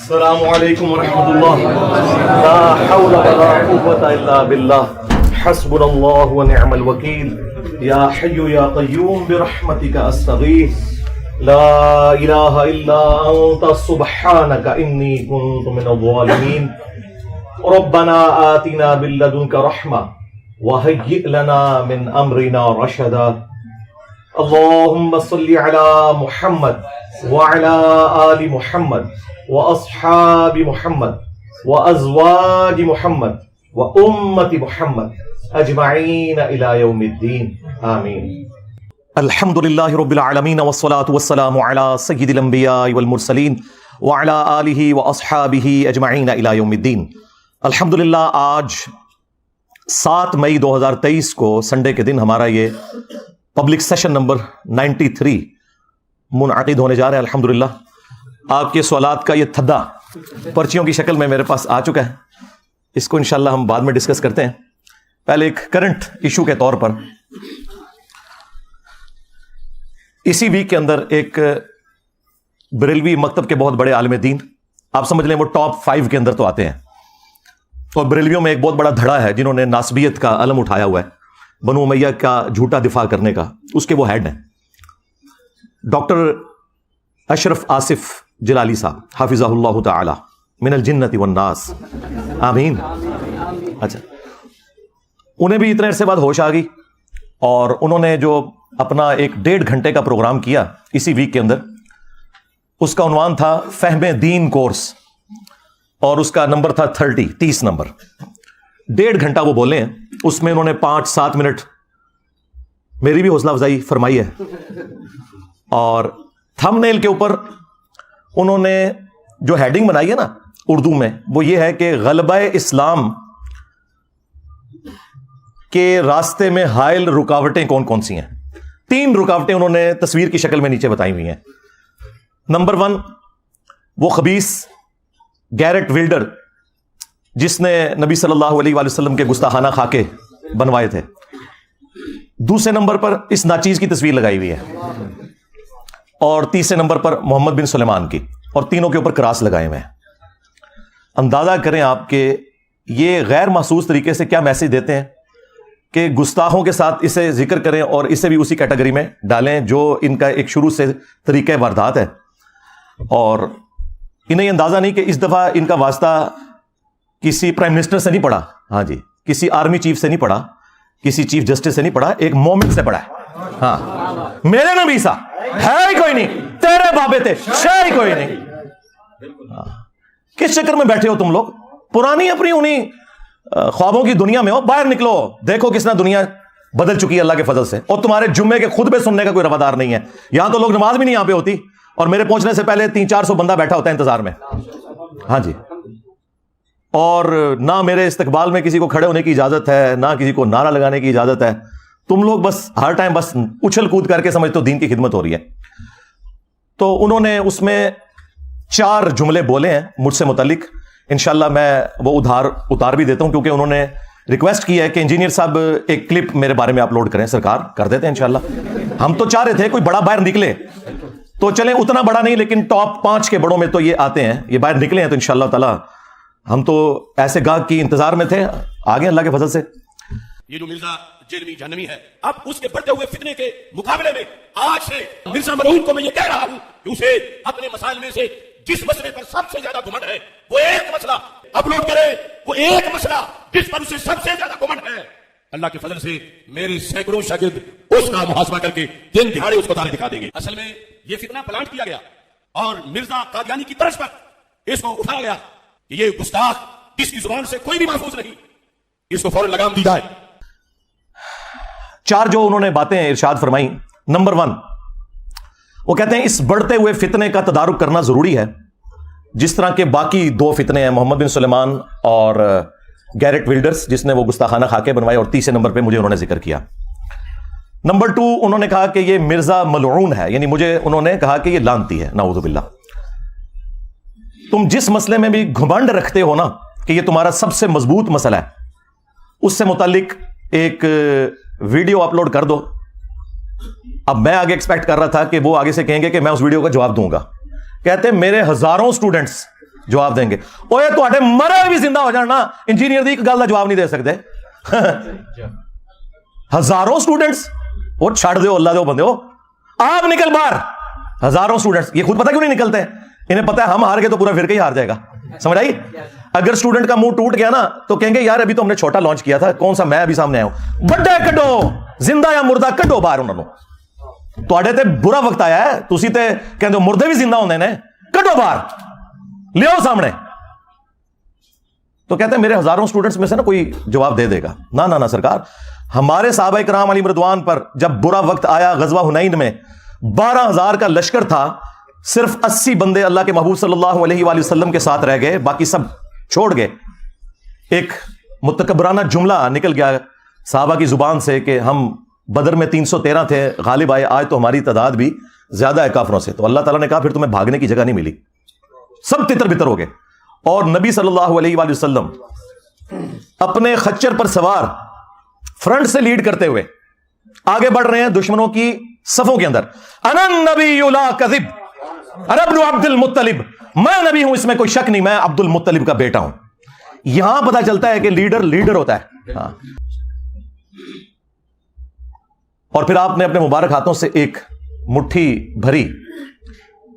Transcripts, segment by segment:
السلام علیکم ورحمۃ اللہ لا حول ولا قوة الا باللہ حسبنا اللہ ونعم الوکیل یا حی یا قیوم برحمتک استغیث لا الہ الا انت سبحانک انی کنت من الظالمین ربنا آتنا من لدنک رحمہ وہیئ لنا من امرنا رشدا اللہم صل علی محمد وعلى آل محمد واصحاب محمد وازواج محمد وامة محمد اجمعین الى یوم الدین آمین. الحمد للہ رب العالمین والصلاة والسلام علی سید الانبیاء والمرسلین وعلی آلہ واصحابہ اجمعین الى یوم الدین. الحمدللہ آج 7 مئی 2023 کو سنڈے کے دن ہمارا یہ پبلک سیشن نمبر 93 منعقد ہونے جا رہا ہے. الحمدللہ آپ کے سوالات کا یہ تھدا پرچیوں کی شکل میں میرے پاس آ چکا ہے. اس کو انشاءاللہ ہم بعد میں ڈسکس کرتے ہیں. پہلے ایک کرنٹ ایشو کے طور پر اسی ویک کے اندر ایک بریلوی مکتب کے بہت بڑے عالم دین، آپ سمجھ لیں وہ ٹاپ 5 کے اندر تو آتے ہیں، اور بریلویوں میں ایک بہت بڑا دھڑا ہے جنہوں نے ناسبیت کا علم اٹھایا ہوا ہے، بنو امیہ کا جھوٹا دفاع کرنے کا. اس کے وہ ہیڈ ہیں ڈاکٹر اشرف آصف جلالی صاحب حافظہ اللہ تعالی من الجنت والناس آمین. اچھا، انہیں بھی اتنے عرصے بعد ہوش آ گئی، اور انہوں نے جو اپنا ایک 1.5 گھنٹے کا پروگرام کیا اسی ویک کے اندر، اس کا عنوان تھا فہم دین کورس، اور اس کا نمبر تھا 30 نمبر. 1.5 گھنٹہ وہ بولے ہیں، اس میں انہوں نے 5-7 منٹ میری بھی حوصلہ افزائی فرمائی ہے، اور تھم نیل کے اوپر انہوں نے جو ہیڈنگ بنائی ہے نا اردو میں، وہ یہ ہے کہ غلبہ اسلام کے راستے میں حائل رکاوٹیں کون کون سی ہیں. 3 رکاوٹیں انہوں نے تصویر کی شکل میں نیچے بتائی ہوئی ہیں. نمبر 1 وہ خبیث گیرٹ ولڈر جس نے نبی صلی اللہ علیہ وآلہ وسلم کے گستاخانہ خاکے بنوائے تھے. دوسرے نمبر پر اس ناچیز کی تصویر لگائی ہوئی ہے، اور تیسرے نمبر پر محمد بن سلیمان کی، اور تینوں کے اوپر کراس لگائے ہوئے ہیں. اندازہ کریں آپ کہ یہ غیر محسوس طریقے سے کیا میسج دیتے ہیں کہ گستاخوں کے ساتھ اسے ذکر کریں اور اسے بھی اسی کیٹیگری میں ڈالیں جو ان کا ایک شروع سے طریقہ واردات ہے. اور انہیں اندازہ نہیں کہ اس دفعہ ان کا واسطہ کسی پرائم منسٹر سے نہیں پڑا، ہاں جی، کسی آرمی چیف سے نہیں پڑا، کسی چیف جسٹس سے نہیں پڑا، ایک مومن سے پڑا ہے. ہاں، میرے نبی سا ہے ہی کوئی نہیں، تیرے بابے تھے شے ہی کوئی نہیں. کس چکر میں بیٹھے ہو تم لوگ؟ پرانی اپنی انہیں خوابوں کی دنیا میں ہو. باہر نکلو، دیکھو کس طرح دنیا بدل چکی ہے اللہ کے فضل سے. اور تمہارے جمعے کے خطبے سننے کا کوئی روادار نہیں ہے. یہاں تو لوگ نماز بھی نہیں یہاں پہ ہوتی، اور میرے پہنچنے سے پہلے 300-400 بندہ بیٹھا ہوتا ہے انتظار میں. ہاں جی، اور نہ میرے استقبال میں کسی کو کھڑے ہونے کی اجازت ہے، نہ کسی کو نعرہ لگانے کی اجازت ہے. تم لوگ بس ہر ٹائم بس اچھل کود کر کے سمجھتے ہو دین کی خدمت ہو رہی ہے. تو انہوں نے اس میں 4 جملے بولے ہیں مجھ سے متعلق. انشاءاللہ میں وہ اتار بھی دیتا ہوں، کیونکہ انہوں نے ریکویسٹ کی ہے کہ انجینئر صاحب ایک کلپ میرے بارے میں اپلوڈ کریں. سرکار کر دیتے ہیں انشاءاللہ. ہم تو چاہ رہے تھے کوئی بڑا باہر نکلے، تو چلیں اتنا بڑا نہیں لیکن ٹاپ 5 کے بڑوں میں تو یہ آتے ہیں، یہ باہر نکلے ہیں. تو انشاءاللہ تعالی ہم تو ایسے گاہک کی انتظار میں تھے، آگے اللہ کے فضل سے. یہ جو مرزا جہلمی جہنمی ہے، اب اس کے بڑھتے ہوئے فتنے کے مقابلے میں آج سے مرزا ملعون کو میں یہ کہہ رہا ہوں کہ اسے اپنے مسائل میں سے جس مسئلے پر سب سے زیادہ گھمنڈ ہے وہ ایک مسئلہ اپلوڈ کرے، وہ ایک مسئلہ جس پر اسے سب سے زیادہ گھمنڈ ہے. اللہ کے فضل سے میرے سینکڑوں شاگرد اس کا محاسبہ کر کے دن دہاڑے اس کو تارے دکھا دیں گے. اصل میں یہ فتنہ پلانٹ کیا گیا اور مرزا قادیانی کی طرز پر اس کو اٹھایا گیا کہ یہ گستاخ جس کی زبان سے کوئی بھی محفوظ نہیں، اس کو فوراً لگام دی جائے. 4 جو انہوں نے باتیں ارشاد فرمائی. نمبر 1 وہ کہتے ہیں اس بڑھتے ہوئے فتنے کا تدارک کرنا ضروری ہے، جس طرح کے باقی 2 فتنے ہیں، محمد بن سلیمان اور گیرٹ ولڈرز جس نے وہ گستاخانہ خاکے بنوائے، اور تیسرے نمبر پہ مجھے انہوں نے ذکر کیا. نمبر 2 انہوں نے کہا کہ یہ مرزا ملعون ہے، یعنی مجھے انہوں نے کہا کہ یہ لعنتی ہے، نعوذ باللہ. تم جس مسئلے میں بھی گھمنڈ رکھتے ہو نا کہ یہ تمہارا سب سے مضبوط مسئلہ ہے، اس سے متعلق ایک ویڈیو اپلوڈ کر دو. اب میں آگے ایکسپیکٹ کر رہا تھا کہ وہ آگے سے کہیں گے کہ میں اس ویڈیو کا جواب دوں گا. کہتے ہیں میرے ہزاروں سٹوڈنٹس جواب دیں گے. اوے تواڈے مرے بھی زندہ ہو جان نا, انجینئر دی ایک گل دا جواب نہیں دے سکتے. ہزاروں سٹوڈنٹس, اور چھڑ دیو اللہ دے بندے ہو, آپ نکل باہر. ہزاروں سٹوڈنٹس, یہ خود پتہ کیوں نہیں نکلتے, انہیں پتہ ہے ہم ہار گئے تو پورا فرقہ ہی ہار جائے گا. سمجھ آئی؟ اگر اسٹوڈنٹ کا منہ ٹوٹ گیا نا تو کہیں گے یار ابھی تو ہم نے چھوٹا لانچ کیا تھا, کون سا میں ابھی سامنے آیا ہوں. بڑے کڈو, زندہ یا مردہ کڈو باہر انہوں نے. تواڈے تے برا وقت آیا ہے, تسی تے کہندے ہو مردے بھی زندہ ہوندے نے, کڈو باہر, لیاؤ سامنے. تو کہتے ہیں میرے ہزاروں اسٹوڈنٹس میں سے نا کوئی جواب دے دے گا. نہ سرکار, ہمارے صحابہ کرام علیہم رضوان پر جب برا وقت آیا غزوہ حنین میں 12,000 کا لشکر تھا, صرف 80 بندے اللہ کے محبوب صلی اللہ علیہ وآلہ وسلم کے ساتھ رہ گئے, باقی سب چھوڑ گئے. ایک متکبرانہ جملہ نکل گیا صحابہ کی زبان سے کہ ہم بدر میں 313 تھے, غالب آئے, آج تو ہماری تعداد بھی زیادہ ہے کافروں سے. تو اللہ تعالیٰ نے کہا پھر تمہیں بھاگنے کی جگہ نہیں ملی, سب تتر بتر ہو گئے. اور نبی صلی اللہ علیہ وآلہ وسلم اپنے خچر پر سوار فرنٹ سے لیڈ کرتے ہوئے آگے بڑھ رہے ہیں دشمنوں کی صفوں کے اندر. انا النبی لا کذب, انا ابن عبد المطلب, میں نبی ہوں اس میں کوئی شک نہیں, میں عبد المطلب کا بیٹا ہوں. یہاں پتا چلتا ہے کہ لیڈر ہوتا ہے. ہاں. اور پھر آپ نے اپنے مبارک ہاتھوں سے ایک مٹھی بھری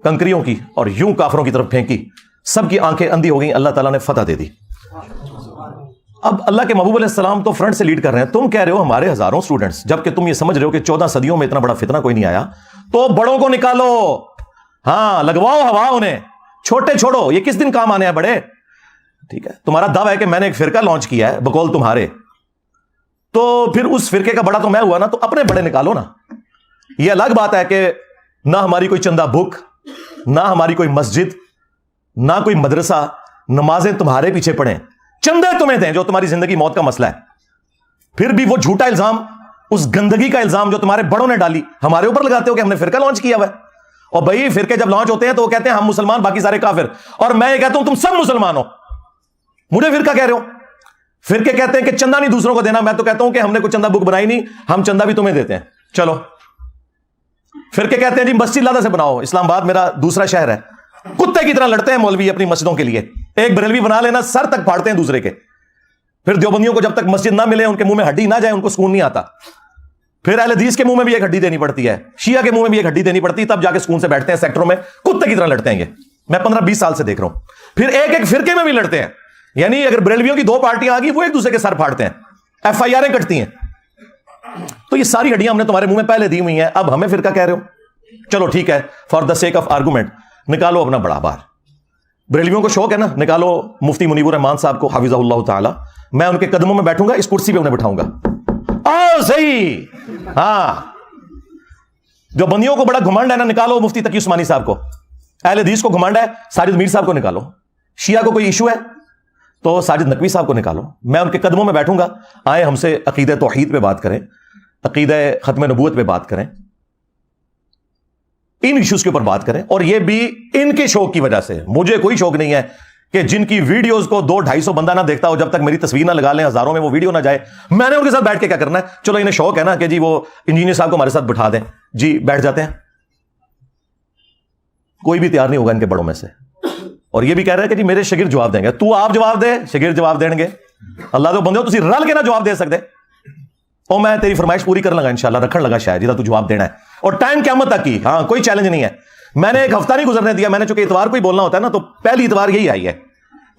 کنکریوں کی اور یوں کافروں کی طرف پھینکی, سب کی آنکھیں اندھی ہو گئیں, اللہ تعالیٰ نے فتح دے دی. اب اللہ کے محبوب علیہ السلام تو فرنٹ سے لیڈ کر رہے ہیں, تم کہہ رہے ہو ہمارے ہزاروں سٹوڈنٹس, جبکہ تم یہ سمجھ رہے ہو کہ 14 صدیوں میں اتنا بڑا فتنہ کوئی نہیں آیا. تو بڑوں کو نکالو, ہاں لگواؤ ہوا انہیں, چھوٹے چھوڑو, یہ کس دن کام آنے ہیں بڑے. ٹھیک ہے, تمہارا دعویٰ ہے کہ میں نے ایک فرقہ لانچ کیا ہے بقول تمہارے, تو پھر اس فرقے کا بڑا تو میں ہوا نا, تو اپنے بڑے نکالو نا. یہ الگ بات ہے کہ نہ ہماری کوئی چندہ بک, نہ ہماری کوئی مسجد, نہ کوئی مدرسہ, نمازیں تمہارے پیچھے پڑھیں, چندے تمہیں دیں جو تمہاری زندگی موت کا مسئلہ ہے. پھر بھی وہ جھوٹا الزام, اس گندگی کا الزام جو تمہارے بڑوں نے ڈالی ہمارے اوپر لگاتے ہو کہ ہم نے فرقہ لانچ کیا ہوا ہے. اور بھائی فرقے جب لانچ ہوتے ہیں تو وہ کہتے ہیں ہم مسلمان باقی سارے کافر, اور میں یہ کہتا ہوں تم سب مسلمان ہو, مجھے فرقہ کہہ رہے ہو. فرقے کہتے ہیں کہ چندہ نہیں دوسروں کو دینا, میں تو کہتا ہوں کہ ہم نے کوئی چندہ بک بنائی نہیں, ہم چندہ بھی تمہیں دیتے ہیں. چلو. فرقے کہتے ہیں جی مسجد لادہ سے بناؤ, اسلام آباد میرا دوسرا شہر ہے, کتے کی طرح لڑتے ہیں مولوی اپنی مسجدوں کے لیے, ایک بریلوی بنا لینا سر تک پھاڑتے ہیں دوسرے کے. پھر دیوبندیوں کو جب تک مسجد نہ ملے, ان کے منہ میں ہڈی نہ جائے, ان کو سکون نہیں آتا. پھر اہل حدیث کے منہ میں بھی ایک ہڈی دینی پڑتی ہے, شیعہ کے منہ میں بھی ایک ہڈی دینی پڑتی ہے, تب جا کے سکون سے بیٹھتے ہیں سیکٹروں میں, کتے کی طرح لڑتے ہیں. یہ میں 15-20 سال سے دیکھ رہا ہوں. پھر ایک فرقے میں بھی لڑتے ہیں, یعنی اگر بریلویوں کی 2 پارٹیاں آ گئی وہ ایک دوسرے کے سر پھاڑتے ہیں, FIR کٹتی ہیں. تو یہ ساری ہڈیاں ہم نے تمہارے منہ میں پہلے دی ہوئی ہیں, اب ہمیں فرقہ کہہ رہے ہو. چلو ٹھیک ہے, for the sake of argument نکالو اپنا بڑا باہر. بریلویوں کو شوق ہے نا, نکالو مفتی منیب الرحمان صاحب کو حفظہ اللہ تعالی, میں ان کے قدموں میں بیٹھوں گا, اس کرسی پہ انہیں بٹھاؤں گا. صحیح. ہاں, جو بندیوں کو بڑا گھمنڈ ہے نا, نکالو مفتی تقی عثمانی صاحب کو. اہل حدیث کو گھمنڈ ہے, ساجد میر صاحب کو نکالو. شیعہ کو کوئی ایشو ہے تو ساجد نقوی صاحب کو نکالو, میں ان کے قدموں میں بیٹھوں گا. آئے ہم سے عقیدہ توحید پہ بات کریں, عقیدہ ختم نبوت پہ بات کریں, ان ایشوز کے اوپر بات کریں. اور یہ بھی ان کے شوق کی وجہ سے, مجھے کوئی شوق نہیں ہے کہ جن کی ویڈیوز کو 200-250 بندہ نہ دیکھتا ہو, جب تک میری تصویر نہ لگا لیں ہزاروں میں وہ ویڈیو نہ جائے, میں نے ان کے ساتھ بیٹھ کے کیا کرنا ہے. چلو انہیں شوق ہے نا کہ جی وہ انجینئر صاحب کو ہمارے ساتھ بٹھا دیں, جی بیٹھ جاتے ہیں. کوئی بھی تیار نہیں ہوگا ان کے بڑوں میں سے. اور یہ بھی کہہ رہے ہیں کہ جی میرے شاگرد جواب دیں گے. تو آپ جواب دے, شاگرد جواب دیں گے. اللہ تو بندے ہو, تسی رل کے نہ جواب دے سکتے. اور میں تیری فرمائش پوری کرنے لگا انشاءاللہ, رکھن لگا شاید جدا تو جواب دینا ہے, اور ٹائم قیامت تک کی. ہاں کوئی چیلنج نہیں ہے. میں نے ایک ہفتہ نہیں گزرنے دیا, میں نے چونکہ اتوار کو ہی بولنا ہوتا ہے نا, تو پہلی اتوار یہی آئی ہے,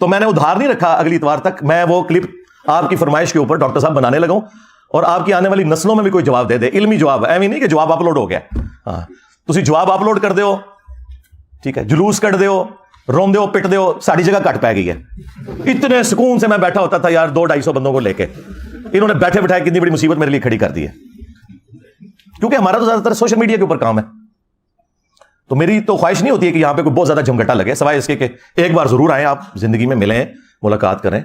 تو میں نے ادھار نہیں رکھا اگلی اتوار تک. میں وہ کلپ آپ کی فرمائش کے اوپر ڈاکٹر صاحب بنانے لگا ہوں, اور آپ کی آنے والی نسلوں میں بھی کوئی جواب دے دے, علمی جواب, ایویں نہیں کہ جواب اپلوڈ ہو گیا. ہاں تسی جواب اپلوڈ کر دیو, ٹھیک ہے, جلوس کٹ دیو, روم دیو, پٹ دیو, ساری جگہ کٹ پہ گئی ہے. اتنے سکون سے میں بیٹھا ہوتا تھا یار 200-250 بندوں کو لے کے, انہوں نے بیٹھے بٹھائے کتنی بڑی مصیبت میرے لیے کھڑی کر دی ہے. کیونکہ ہمارا تو زیادہ تر سوشل میڈیا کے اوپر کام ہے, تو میری تو خواہش نہیں ہوتی ہے کہ یہاں پہ کوئی بہت زیادہ جھمگٹا لگے, سوائے اس کے کہ ایک بار ضرور آئیں, آپ زندگی میں ملیں, ملاقات کریں,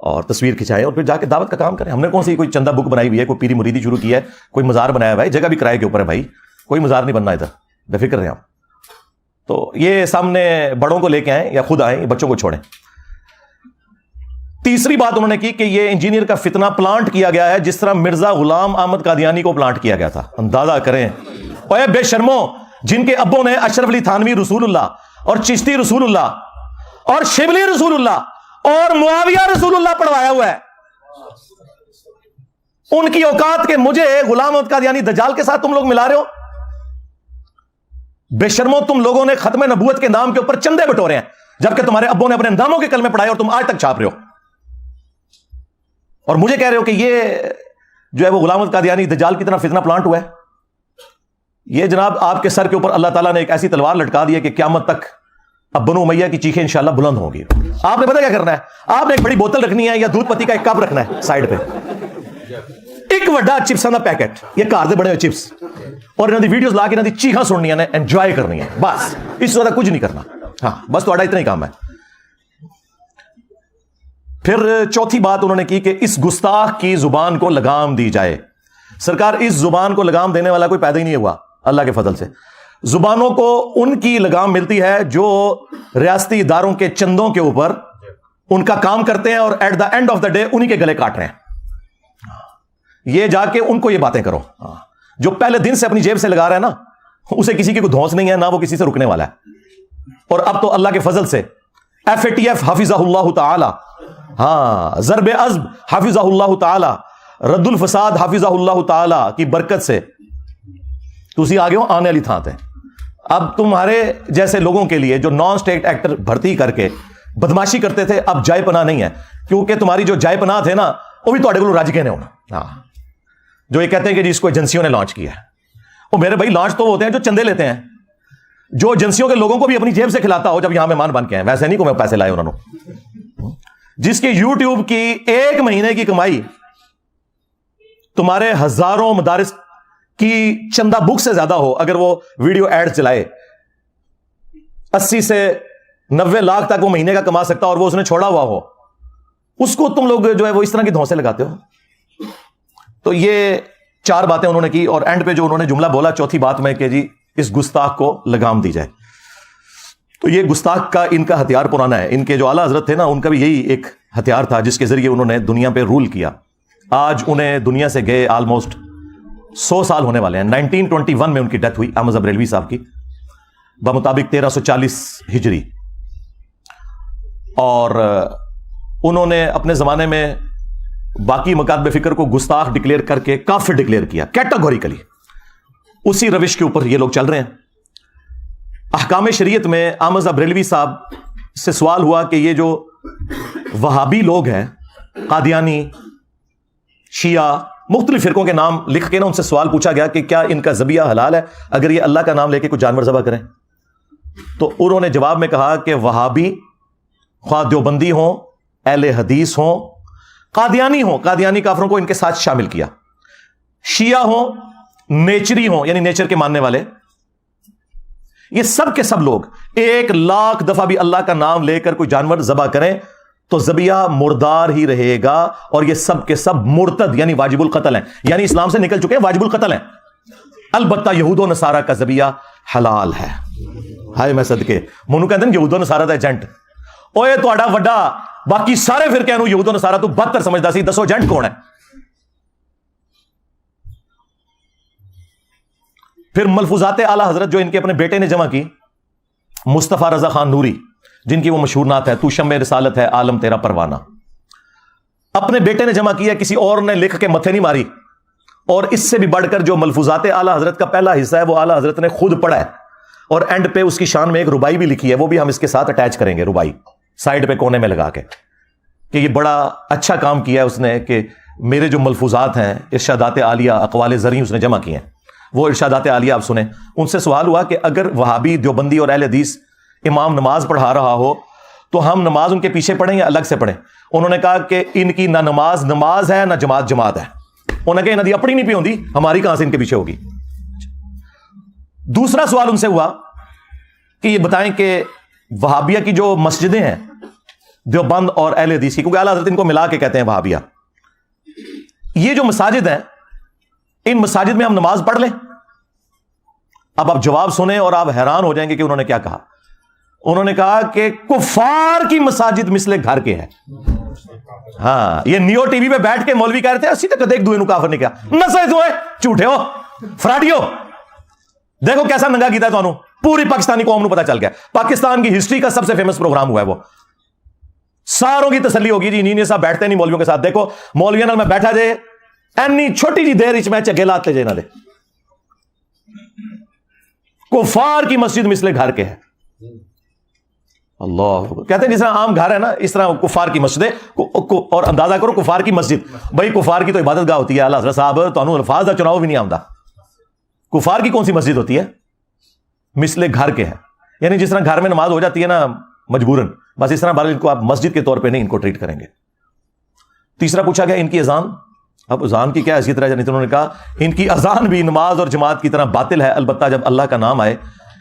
اور تصویر کھنچائیں, اور پھر جا کے دعوت کا کام کریں. ہم نے کون سی کوئی چندہ بک بنائی ہوئی ہے, کوئی پیری مریدی شروع کی ہے, کوئی مزار بنایا ہوا ہے, جگہ بھی کرائے کے اوپر ہے بھائی, کوئی مزار نہیں بننا ادھر, بے فکر رہیں آپ. تو یہ سامنے بڑوں کو لے کے آئیں یا خود آئیں, بچوں کو چھوڑیں. تیسری بات انہوں نے کی کہ یہ انجینئر کا فتنہ پلانٹ کیا گیا ہے جس طرح مرزا غلام احمد قادیانی کو پلانٹ کیا گیا تھا. اندازہ کریں, اوے بے شرمو, جن کے ابوں نے اشرف علی تھانوی رسول اللہ اور چشتی رسول اللہ اور شبلی رسول اللہ اور معاویہ رسول اللہ پڑھوایا ہوا ہے. ان کی اوقات کے مجھے غلام احمد قادیانی دجال کے ساتھ تم لوگ ملا رہے ہو. بے شرمو, تم لوگوں نے ختم نبوت کے نام کے اوپر چندے بٹورے ہیں, جبکہ تمہارے ابوں نے اپنے ناموں کے کلمے پڑھائے اور تم آج تک چھاپ رہے ہو, اور مجھے کہہ رہے ہو کہ یہ جو ہے وہ غلام احمد قادیانی دجال کی طرح فتنہ پلانٹ ہوا ہے. یہ جناب آپ کے سر کے اوپر اللہ تعالیٰ نے ایک ایسی تلوار لٹکا دی ہے کہ قیامت تک اب بنو امیہ کی چیخیں انشاءاللہ بلند ہوں گی. آپ نے پتہ کیا کرنا ہے, آپ نے ایک بڑی بوتل رکھنی ہے یا دودھ پتی کا ایک کپ رکھنا ہے سائڈ پہ, ایک وڈا چپساں دا پیکٹ, یہ گھر دے بنے ہوئے چپس, اور انہوں دی ویڈیوز لا کے انہوں دی چیخاں سننی نے, انجوائے کرنی ہے, بس اس سے زیادہ کچھ نہیں کرنا. ہاں بس تھوڑا اتنا ہی کام ہے. پھر چوتھی بات انہوں نے کی کہ اس گستاخ کی زبان کو لگام دی جائے. سرکار, اس زبان کو لگام دینے والا کوئی پیدا ہی نہیں ہوا اللہ کے فضل سے. زبانوں کو ان کی لگام ملتی ہے جو ریاستی اداروں کے چندوں کے اوپر ان کا کام کرتے ہیں, اور at the end of the day انہی کے گلے کاٹ رہے ہیں. یہ جا کے ان کو یہ باتیں کرو. جو پہلے دن سے اپنی جیب سے لگا رہا ہے نا, اسے کسی کی کوئی دھونس نہیں ہے, نہ وہ کسی سے رکنے والا ہے. اور اب تو اللہ کے فضل سے FATF حافظہ اللہ تعالی, ہاں ضرب عزب حافظہ اللہ تعالی, رد الفساد حافظہ اللہ تعالی کی برکت سے تسی آگے ہو آنے والی تھان تے. اب تمہارے جیسے لوگوں کے لیے جو نان اسٹیٹ ایکٹر بھرتی کر کے بدماشی کرتے تھے, اب جائے پناہ نہیں ہے, کیونکہ تمہاری جو جائے پناہ تھے نا وہ بھی تھوڑے کو رج گئے نے ہونا. ہاں جو یہ کہتے ہیں کہ جس کو ایجنسیوں نے لانچ کیا ہے, وہ میرے بھائی لانچ تو ہوتے ہیں جو چندے لیتے ہیں, جو ایجنسیوں کے لوگوں کو بھی اپنی جیب سے کھلاتا ہو جب یہاں مہمان بن کے ہیں, ویسے نہیں کو میں پیسے لائے انہوں نے. جس کی یوٹیوب کی ایک مہینے کی کمائی تمہارے ہزاروں مدارس کی چندہ بک سے زیادہ ہو, اگر وہ ویڈیو ایڈ چلائے 80 سے 90 لاکھ تک وہ مہینے کا کما سکتا, اور وہ اس نے چھوڑا ہوا ہو, اس کو تم لوگ جو ہے وہ اس طرح کی دھونسے لگاتے ہو. تو یہ 4 باتیں انہوں نے کی, اور اینڈ پہ جو انہوں نے جملہ بولا چوتھی بات میں کہ جی اس گستاخ کو لگام دی جائے. تو یہ گستاخ کا ان کا ہتھیار پرانا ہے. ان کے جو اعلیٰ حضرت تھے نا, ان کا بھی یہی ایک ہتھیار تھا جس کے ذریعے انہوں نے دنیا پہ رول کیا. آج انہیں دنیا سے گئے آلموسٹ 100 سال ہونے والے ہیں. 1921 میں ان کی ڈیتھ ہوئی احمد بریلوی صاحب کی, بمطابق 1340 ہجری. اور انہوں نے اپنے زمانے میں باقی مکاتب فکر کو گستاخ ڈکلیئر کر کے کافر ڈکلیئر کیا کیٹاگوریکلی. اسی روش کے اوپر یہ لوگ چل رہے ہیں. احکام شریعت میں احمد بریلوی صاحب سے سوال ہوا کہ یہ جو وہابی لوگ ہیں, قادیانی, شیعہ, مختلف فرقوں کے نام لکھ کے نا ان سے سوال پوچھا گیا کہ کیا ان کا ذبیحہ حلال ہے اگر یہ اللہ کا نام لے کے کچھ جانور ذبح کریں. تو انہوں نے جواب میں کہا کہ وہابی, خواہ دیوبندی ہوں, اہل حدیث ہوں, قادیانی ہوں, قادیانی کافروں کو ان کے ساتھ شامل کیا, شیعہ ہوں, نیچری ہوں یعنی نیچر کے ماننے والے, یہ سب کے سب لوگ 1,00,000 دفعہ بھی اللہ کا نام لے کر کوئی جانور ذبح کریں تو ذبیحہ مردار ہی رہے گا, اور یہ سب کے سب مرتد یعنی واجب القتل ہیں, یعنی اسلام سے نکل چکے ہیں, واجب القتل ہیں. البتہ یہود و نصارہ کا ذبیحہ حلال ہے. ہائے میں صدقے منو کہتے ہیں یہود و نصارہ دا ایجنٹ, اوے تہاڈا وڈا باقی سارے فرقے نو یہود و نصارہ تو بدتر سمجھدا سی, دسو ایجنٹ کون ہے؟ پھر ملفوظات اعلی حضرت جو ان کے اپنے بیٹے نے جمع کی, مصطفیٰ رضا خان نوری, جن کی وہ مشہور نعت ہے تو شمع رسالت ہے عالم تیرا پروانہ, اپنے بیٹے نے جمع کیا, کسی اور نے لکھ کے متھے نہیں ماری. اور اس سے بھی بڑھ کر جو ملفوظات اعلی حضرت کا پہلا حصہ ہے وہ اعلی حضرت نے خود پڑھا ہے, اور اینڈ پہ اس کی شان میں ایک ربائی بھی لکھی ہے, وہ بھی ہم اس کے ساتھ اٹیچ کریں گے, ربائی سائڈ پہ کونے میں لگا کے, کہ یہ بڑا اچھا کام کیا ہے اس نے کہ میرے جو ملفوظات ہیں ارشادات عالیہ اقوال زرعی اس نے جمع کیے ہیں, وہ ارشادات عالیہ آپ سنیں. ان سے سوال ہوا کہ اگر وہابی, دیوبندی اور اہل حدیث امام نماز پڑھا رہا ہو تو ہم نماز ان کے پیچھے پڑھیں یا الگ سے پڑھیں؟ انہوں نے کہا کہ ان کی نہ نماز ہے نہ جماعت ہے. انہوں نے کہا انہوں نے اپنی نہیں پی ہوندی, ہماری کہاں سے ان کے پیچھے ہوگی. دوسرا سوال ان سے ہوا کہ یہ بتائیں کہ وہابیہ کی جو مسجدیں ہیں دیوبند اور اہل حدیث کی, کیونکہ اعلیٰ حضرت ان کو ملا کے کہتے ہیں وہابیہ, یہ جو مساجد ہیں ان مساجد میں ہم نماز پڑھ لیں؟ اب آپ جواب سنیں اور آپ حیران ہو جائیں گے کہ انہوں نے کیا کہا. انہوں نے کہا کہ کفار کی مساجد مثل گھر کے ہے. ہاں, یہ نیو ٹی وی پہ بیٹھ کے مولوی کہہ رہے تھے اسی تک دیکھ دوئے نو کافر نہیں کیا نسے تو ہے, جھوٹے ہو, فراڈی ہو, دیکھو کیسا ننگا کیتا ہے تو پوری پاکستانی قوم کو پتا چل گیا. پاکستان کی ہسٹری کا سب سے فیمس پروگرام ہوا ہے وہ. ساروں کی تسلی ہوگی جی انجینئر صاحب بیٹھتے نہیں مولویوں کے ساتھ. دیکھو مولویوں نال میں بیٹھا جے اینی چھوٹی جی دیر میں چگے لاتے جے نہ دے. کفار کی مسجد مثل گھر کے ہے. اللہ کہتے ہیں جس طرح عام گھر ہے نا اس طرح کفار کی مسجد ہے. اور اندازہ کرو کفار کی مسجد, بھائی کفار کی تو عبادت گاہ ہوتی ہے. اللہ حضرت صاحب تانوں الفاظ کا چناؤ بھی نہیں آمدا. کفار کی کون سی مسجد ہوتی ہے؟ مثل گھر کے ہے. یعنی جس طرح گھر میں نماز ہو جاتی ہے نا مجبوراً, بس اس طرح بارے کو آپ مسجد کے طور پہ نہیں ان کو ٹریٹ کریں گے. تیسرا پوچھا گیا ان کی اذان. اب اذان کی کیا حیثیت رہ جانی؟ انہوں نے کہا ان کی اذان بھی نماز اور جماعت کی طرح باطل ہے, البتہ جب اللہ کا نام آئے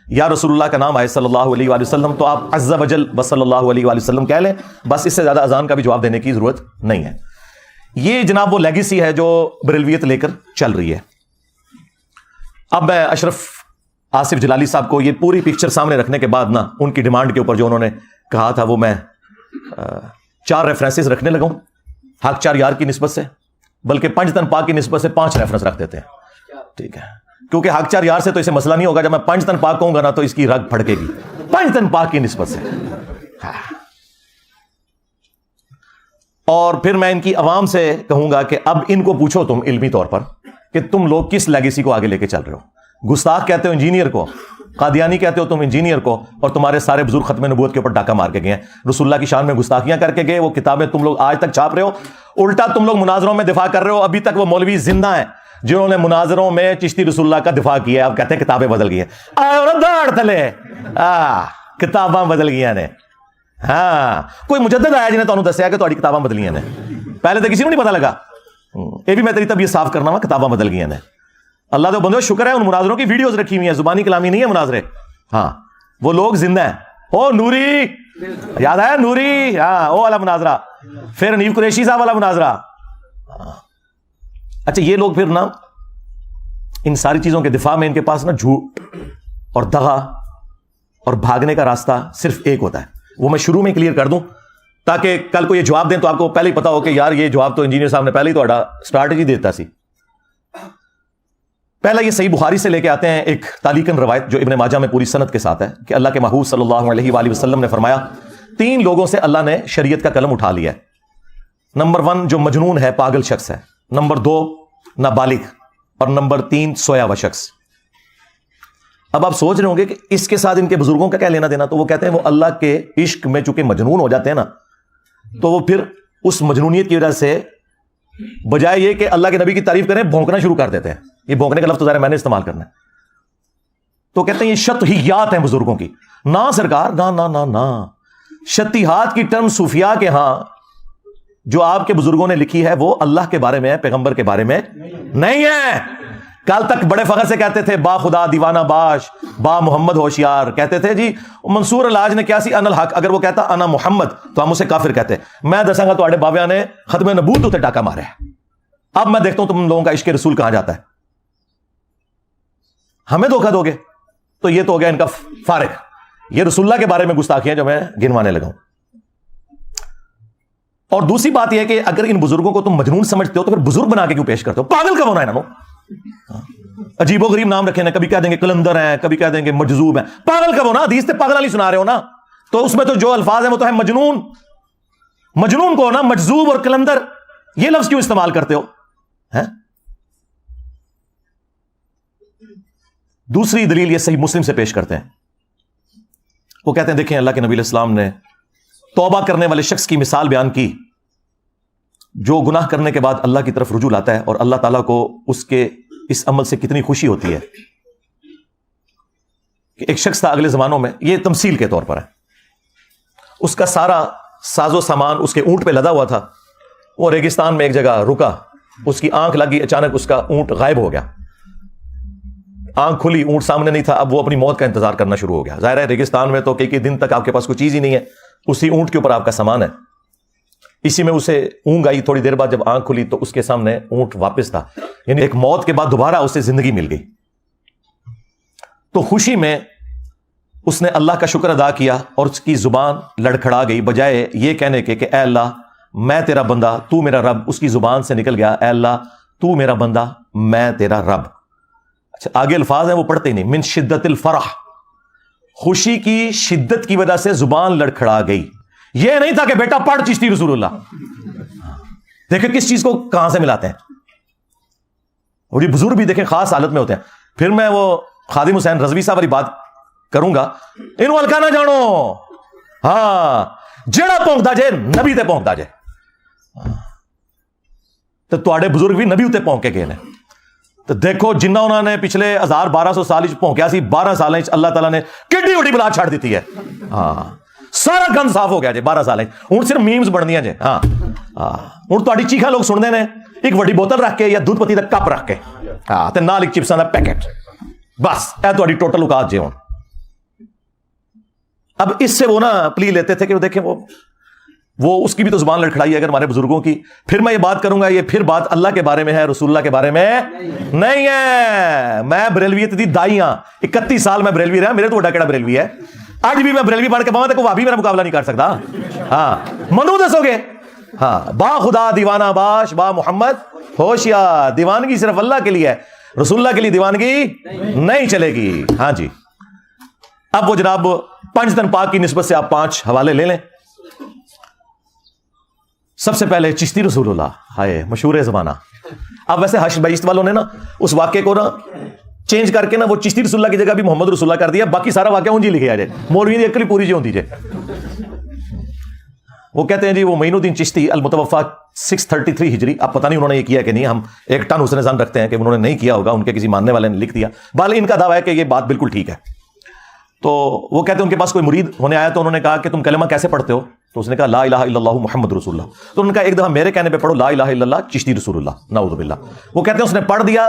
یا رسول اللہ کا نام آئے صلی اللہ علیہ وآلہ وسلم تو آپ عز وجل بس صلی اللہ علیہ وآلہ وسلم کہہ لیں, بس اس سے زیادہ اذان کا بھی جواب دینے کی ضرورت نہیں ہے. یہ جناب وہ لیگیسی ہے جو بریلویت لے کر چل رہی ہے. اب میں اشرف آصف جلالی صاحب کو یہ پوری پکچر سامنے رکھنے کے بعد نا ان کی ڈیمانڈ کے اوپر جو انہوں نے کہا تھا وہ میں 4 ریفرنسز رکھنے لگا ہوں. حق 4 یار کی نسبت سے, بلکہ پنج تن پاک کی نسبت سے 5 ریفرنس رکھ دیتے ہیں. ٹھیک ہے, کیونکہ حق 4 یار سے تو اسے مسئلہ نہیں ہوگا. جب میں 5 تن پاک کہوں گا نا تو اس کی رگ پھڑکے گی. 5 تن پاک کی نسبت سے. اور پھر میں ان کی عوام سے کہوں گا کہ اب ان کو پوچھو تم علمی طور پر کہ تم لوگ کس لیگیسی کو آگے لے کے چل رہے ہو. گستاخ کہتے ہو انجینئر کو, قادیانی کہتے ہو تم انجینئر کو, اور تمہارے سارے بزرگ ختم نبوت کے اوپر ڈاکہ مار کے گئے ہیں. رسول اللہ کی شان میں گستاخیاں کر کے گئے. وہ کتابیں تم لوگ آج تک چھاپ رہے ہو. الٹا تم لوگ مناظروں میں دفاع کر رہے ہو. ابھی تک وہ مولوی زندہ ہیں جنہوں نے مناظروں میں چشتی رسول اللہ کا دفاع کیا ہے. اب کہتے ہیں کتابیں بدل گئی ہیں. داڑ تلے کتاباں بدل گئی نے. ہاں کوئی مجدد آیا جنہیں تمہیں دسیا کہ تہاڈی کتاباں بدلیاں نے. پہلے تو کسی کو نہیں پتا لگا. یہ بھی میں تیری طبیعت صاف کرنا وا, کتاباں بدل گئی نے. اللہ تو بندو شکر ہے ان مناظروں کی ویڈیوز رکھی ہوئی ہیں, زبانی کلامی نہیں ہے مناظرے. ہاں وہ لوگ زندہ ہیں. او نوری یاد آیا نوری, ہاں وہ والا مناظرہ. پھر نیو قریشی صاحب والا مناظرہ. اچھا یہ لوگ پھر نا ان ساری چیزوں کے دفاع میں ان کے پاس نا جھوٹ اور دغا اور بھاگنے کا راستہ صرف ایک ہوتا ہے. وہ میں شروع میں کلیئر کر دوں تاکہ کل کو یہ جواب دیں تو آپ کو پہلے ہی پتا ہو کہ یار یہ جواب تو انجینئر صاحب نے پہلے ہی تو اسٹریٹجی دیتا سی. پہلا یہ صحیح بخاری سے لے کے آتے ہیں ایک تعلیقاً روایت جو ابن ماجہ میں پوری سند کے ساتھ ہے کہ اللہ کے محبوب صلی اللہ علیہ وآلہ وسلم نے فرمایا 3 لوگوں سے اللہ نے شریعت کا قلم اٹھا لیا ہے. نمبر 1 جو مجنون ہے, پاگل شخص ہے. نمبر 2 نابالغ, اور نمبر 3 سویا ہوا شخص. اب آپ سوچ رہے ہوں گے کہ اس کے ساتھ ان کے بزرگوں کا کیا لینا دینا. تو وہ کہتے ہیں وہ اللہ کے عشق میں چونکہ مجنون ہو جاتے ہیں نا, تو وہ پھر اس مجنونیت کی وجہ سے بجائے یہ کہ اللہ کے نبی کی تعریف کریں بھونکنا شروع کر دیتے ہیں. یہ بھونکنے کا لفظ تو ظاہر میں نے استعمال کرنا ہے. تو کہتے ہیں یہ شطحیات ہیں بزرگوں کی. نہ سرکار, نہ نہ نہ نہ. شطحیات کی ٹرم صوفیاء کے ہاں جو آپ کے بزرگوں نے لکھی ہے وہ اللہ کے بارے میں ہے, پیغمبر کے بارے میں نہیں ہے. کل تک بڑے فخر سے کہتے تھے با خدا دیوانہ باش, با محمد ہوشیار. کہتے تھے جی منصور الحاج نے کیا سی ان الحق, اگر وہ کہتا انا محمد تو ہم اسے کافر کہتے. میں دساں گا تواڈے بابیاں نے ختم نبوت تے ڈاکہ مارا ہے. اب میں دیکھتا ہوں تم لوگوں کا عشق رسول کہاں جاتا ہے. ہمیں دھوکہ دو گے تو یہ تو ہو گیا ان کا فارغ. یہ رسول اللہ کے بارے میں گستاخیاں جو میں گنوانے لگا ہوں. اور دوسری بات یہ ہے کہ اگر ان بزرگوں کو تم مجنون سمجھتے ہو تو پھر بزرگ بنا کے کیوں پیش کرتے ہو؟ پاگل کب ہونا ہے نا. عجیب و غریب نام رکھے نا, کبھی کہہ دیں گے کلندر ہیں, کبھی کہہ دیں گے مجذوب ہیں. پاگل کب ہونا؟ حدیث سے پاگل والی سنا رہے ہو نا, تو اس میں تو جو الفاظ ہیں وہ تو ہے مجنون. مجنون کو نا مجذوب اور کلندر یہ لفظ کیوں استعمال کرتے ہو؟ دوسری دلیل یہ صحیح مسلم سے پیش کرتے ہیں. وہ کہتے ہیں دیکھیں اللہ کے نبی علیہ السلام نے توبہ کرنے والے شخص کی مثال بیان کی جو گناہ کرنے کے بعد اللہ کی طرف رجوع لاتا ہے, اور اللہ تعالیٰ کو اس کے اس عمل سے کتنی خوشی ہوتی ہے. کہ ایک شخص تھا اگلے زمانوں میں, یہ تمثیل کے طور پر ہے, اس کا سارا ساز و سامان اس کے اونٹ پہ لدا ہوا تھا. وہ ریگستان میں ایک جگہ رکا, اس کی آنکھ لگی, اچانک اس کا اونٹ غائب ہو گیا. آنکھ کھلی, اونٹ سامنے نہیں تھا. اب وہ اپنی موت کا انتظار کرنا شروع ہو گیا. ظاہر ہے ریگستان میں تو کئی دن تک آپ کے پاس کوئی چیز ہی نہیں ہے, اسی اونٹ کے اوپر آپ کا سامان ہے. اسی میں اسے اونگ آئی. تھوڑی دیر بعد جب آنکھ کھلی تو اس کے سامنے اونٹ واپس تھا, یعنی ایک موت کے بعد دوبارہ اسے زندگی مل گئی. تو خوشی میں اس نے اللہ کا شکر ادا کیا اور اس کی زبان لڑکھڑا گئی. بجائے یہ کہنے کے کہ اے اللہ میں تیرا بندہ تو میرا رب, اس کی زبان سے نکل گیا اے اللہ تو میرا بندہ میں تیرا رب. اچھا آگے الفاظ ہیں وہ پڑھتے ہی نہیں. من شدت الفرح, خوشی کی شدت کی وجہ سے زبان لڑکھڑا گئی. یہ نہیں تھا کہ بیٹا پڑھ چشتی رسول اللہ. دیکھیں کس چیز کو کہاں سے ملاتے ہیں. اور یہ بزرگ بھی دیکھیں خاص حالت میں ہوتے ہیں. پھر میں وہ خادم حسین رضوی صاحب والی بات کروں گا, انہوں ہلکا نہ جانو, ہاں جڑا پونکتا جے نبی تے پونکتا جے. تو تواڈے بزرگ بھی نبی تے پونک کے گئے نے. تو دیکھو جنہ انہوں نے پچھلے 1200 سال پونکیا سی, 12 سال اللہ تعالیٰ نے کڈی وڈی بلا چھڑ دیتی ہے. ہاں سارا گند صاف ہو گیا جی 12 سال. ہوں صرف میمز بننیاں جی. ہاں ہوں تہاڈی چیخاں لوگ سنتے ہیں, ایک وڈی بوتل رکھ کے یا دودھ پتی کا کپ رکھ کے, ہاں تے نال ایک چپساں دا پیکٹ, بس اے تہاڈی ٹوٹل اوقات جی. ہوں اب اس سے وہ نا پلی لیتے تھے کہ وہ دیکھیں وہ اس کی بھی تو زبان لڑکھڑائی ہے اگر ہمارے بزرگوں کی. پھر میں یہ بات کروں گا, یہ پھر بات اللہ کے بارے میں ہے, رسول اللہ کے بارے میں نہیں ہے. میں بریلویت دی دائی ہاں, 31 سال میں بریلوی رہا, میرے تو وڈا کیڑا بریلوی ہے. آج بھی میں بریلوی بن کے باواں تے کوئی وہابی میرا مقابلہ نہیں کر سکتا. ہاں منو دسو گے, ہاں با خدا دیوانہ باش با محمد ہوشیا. دیوانگی صرف اللہ کے لیے ہے, رسول اللہ کے لیے دیوانگی نہیں چلے گی. ہاں جی اب وہ جناب 5 دن پاک کی نسبت سے آپ 5 حوالے لے لیں. سب سے پہلے چشتی رسول اللہ, ہائے مشہور زمانہ. اب ویسے حشر بیست والوں نے نا اس واقعے کو نا چینج کر کے نا وہ چشتی رسول اللہ کی جگہ بھی محمد رسول اللہ کر دیا, باقی سارا واقعہ اونجی لکھے آ جائے, مولوی دی عقل پوری جی ہوندی جے. وہ کہتے ہیں جی وہ معین الدین چشتی المتوفا 633 ہجری, اب پتہ نہیں انہوں نے یہ کیا کہ نہیں, ہم ایک ٹن حسن ظن رکھتے ہیں کہ انہوں نے نہیں کیا ہوگا, ان کے کسی ماننے والے نے لکھ دیا. بال ان کا دعویٰ ہے کہ یہ بات بالکل ٹھیک ہے. تو وہ کہتے ہیں ان کے پاس کوئی مرید ہونے آیا تو انہوں نے کہا کہ تم کلمہ کیسے پڑھتے ہو, تو اس نے کہا لا الہ الا اللہ محمد رسول اللہ. تو انہوں نے کہا ایک دفعہ میرے کہنے پہ پڑھو لا الہ الا اللہ چشتی رسول اللہ, نعوذ باللہ. وہ کہتے ہیں اس نے پڑھ دیا,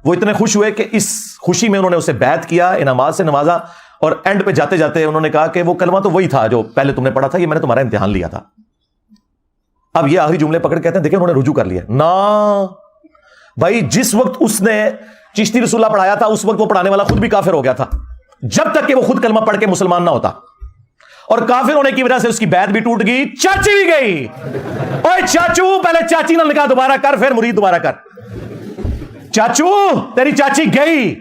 وہ اتنے خوش ہوئے کہ اس خوشی میں انہوں نے اسے بیعت کیا, انعامات سے نوازا, اور اینڈ پہ جاتے جاتے انہوں نے کہا کہ وہ کلمہ تو وہی تھا جو پہلے تم نے پڑھا تھا, یہ میں نے تمہارا امتحان لیا تھا. اب یہ آخری جملے پکڑ کہتے ہیں دیکھیں انہوں نے رجوع کر لیا. نا بھائی جس وقت اس نے چشتی رسول اللہ پڑھایا تھا اس وقت وہ پڑھانے والا خود بھی کافر ہو گیا تھا, جب تک کہ وہ خود کلمہ پڑھ کے مسلمان نہ ہوتا. اور کافر ہونے کی وجہ سے اس کی بیعت بھی ٹوٹ گئی, چاچی بھی گئی. اوے چاچو پہلے چاچی نہ نکاح دوبارہ کر, پھر مرید دوبارہ کر. چاچو تیری چاچی گئی.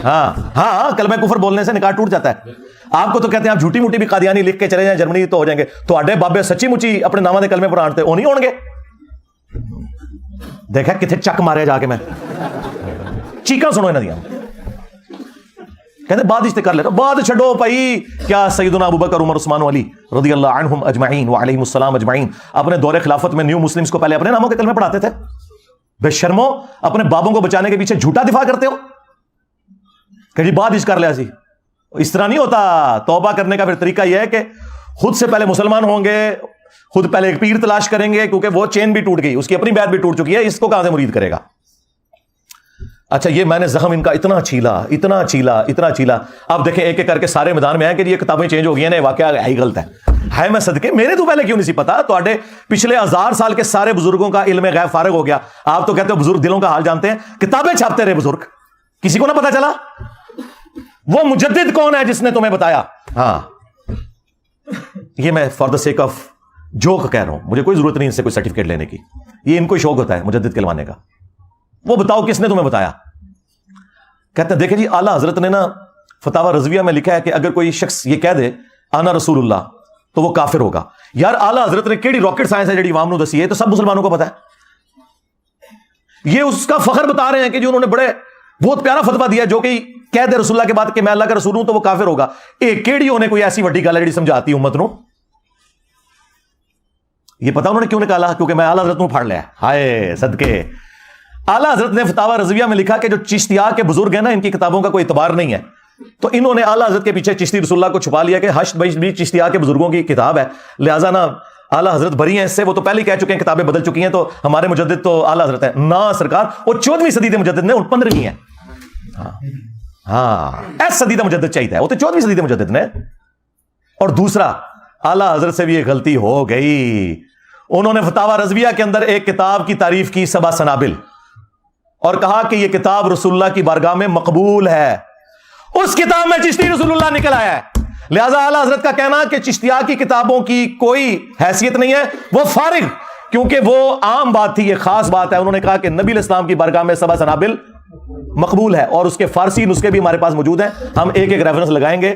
ہاں ہاں کلمہ کفر بولنے سے نکاح ٹوٹ جاتا ہے. آپ کو تو کہتے ہیں آپ جھوٹی موٹی بھی قادیانی لکھ کے چلے جائیں جرمنی تو ہو جائیں گے, تو آڈے بابے سچی مچی اپنے نامہ دے کلمے پڑھانتے وہ نہیں ہون گے. دیکھا کتنے چک مارے جا کے میں, چیکاں سنو انہاں دیاں. کہتے بعد اشتے کر لیتا, بعد چھڑو بھائی. کیا سیدنا ابوبکر عمر عثمان و علی رضی اللہ عنہم اجمعین وعلیہم السلام اجمعین اپنے دور خلافت میں نیو مسلمز کو پہلے اپنے ناموں کے کلمے پڑھاتے تھے؟ بے شرمو, اپنے بابوں کو بچانے کے پیچھے جھوٹا دفاع کرتے ہو کہ جی بعد اش کر لیا سی. اس طرح نہیں ہوتا. توبہ کرنے کا پھر طریقہ یہ ہے کہ خود سے پہلے مسلمان ہوں گے, خود پہلے ایک پیر تلاش کریں گے, کیونکہ وہ چین بھی ٹوٹ گئی, اس کی اپنی بیعت بھی ٹوٹ چکی ہے, اس کو کہاں سے مرید کرے گا. اچھا یہ میں نے زخم ان کا اتنا چھیلا. اب دیکھیں ایک ایک کر کے سارے میدان میں ہیں کہ یہ کتابیں چینج ہو گئی ہیں, واقعہ ہی غلط ہے. میں صدقے میرے تو پہلے کیوں نہیں سی پتا. تو پچھلے 1000 سال کے سارے بزرگوں کا علم غیب فارغ ہو گیا. آپ تو کہتے ہو بزرگ دلوں کا حال جانتے ہیں, کتابیں چھاپتے رہے بزرگ, کسی کو نہ پتا چلا. وہ مجدد کون ہے جس نے تمہیں بتایا؟ ہاں یہ میں for the sake of joke کہہ رہا ہوں, مجھے کوئی ضرورت نہیں ان سے کوئی سرٹیفکیٹ لینے کی, یہ ان کو شوق ہوتا ہے مجدد کہلوانے کا. وہ بتاؤ کس نے تمہیں بتایا؟ کہتے ہیں دیکھیں جی اعلیٰ حضرت نے نا فتاوی رضویہ میں لکھا ہے کہ اگر کوئی شخص یہ کہہ دے انا رسول اللہ تو وہ کافر ہوگا. یار اعلیٰ حضرت نے کیڑی راکٹ سائنس ہے جڑی عوام نو دسی ہے, تو سب مسلمانوں کو پتا ہے. یہ اس کا فخر بتا رہے ہیں کہ جو انہوں نے بہت پیارا فتویٰ دیا جو کہ کہہ دے رسول اللہ کے بعد کہ میں اللہ کا رسول ہوں تو وہ کافر ہوگا. کیڑی ہونے کوئی ایسی وڈی گل ہے جڑی سمجھاتی امت نو. یہ پتا انہوں نے کیوں نکالا؟ کیونکہ میں اعلیٰ حضرت نو پھاڑ لیا. ہائے صدقے, اعلیٰ حضرت نے فتاوی رضویہ میں لکھا کہ جو چشتیہ کے بزرگ ہیں نا ان کی کتابوں کا کوئی اعتبار نہیں ہے. تو انہوں نے اعلیٰ حضرت کے پیچھے چشتی رسول اللہ کو چھپا لیا کہ حشد بیش بھی چشتیہ کے بزرگوں کی کتاب ہے, لہٰذا نا اعلیٰ حضرت بری ہیں اس سے. وہ تو پہلے ہی کہہ چکے ہیں کتابیں بدل چکی ہیں, تو ہمارے مجدد تو اعلیٰ حضرت ہیں. نا سرکار, وہ 14ویں صدی کے مجدد نے, 15ویں ہیں. ہاں ایس صدی کا مجدد چاہیے, وہ تو 14ویں صدی کے مجدد نے. اور دوسرا اعلیٰ حضرت سے بھی ایک غلطی ہو گئی. انہوں نے فتاوی رضویہ کے اندر ایک کتاب کی تعریف کی 7 سنابل, اور کہا کہ یہ کتاب رسول اللہ کی بارگاہ میں مقبول ہے. اس کتاب میں چشتی رسول اللہ نکل آیا ہے. لہذا اعلیٰ حضرت کا کہنا کہ چشتیہ کی کتابوں کی کوئی حیثیت نہیں ہے, وہ فارغ, کیونکہ وہ عام بات تھی, یہ خاص بات ہے. انہوں نے کہا کہ نبی علیہ السلام کی بارگاہ میں 7 سنابل مقبول ہے, اور اس کے فارسی نسخے بھی ہمارے پاس موجود ہیں. ہم ایک ایک ریفرنس لگائیں گے.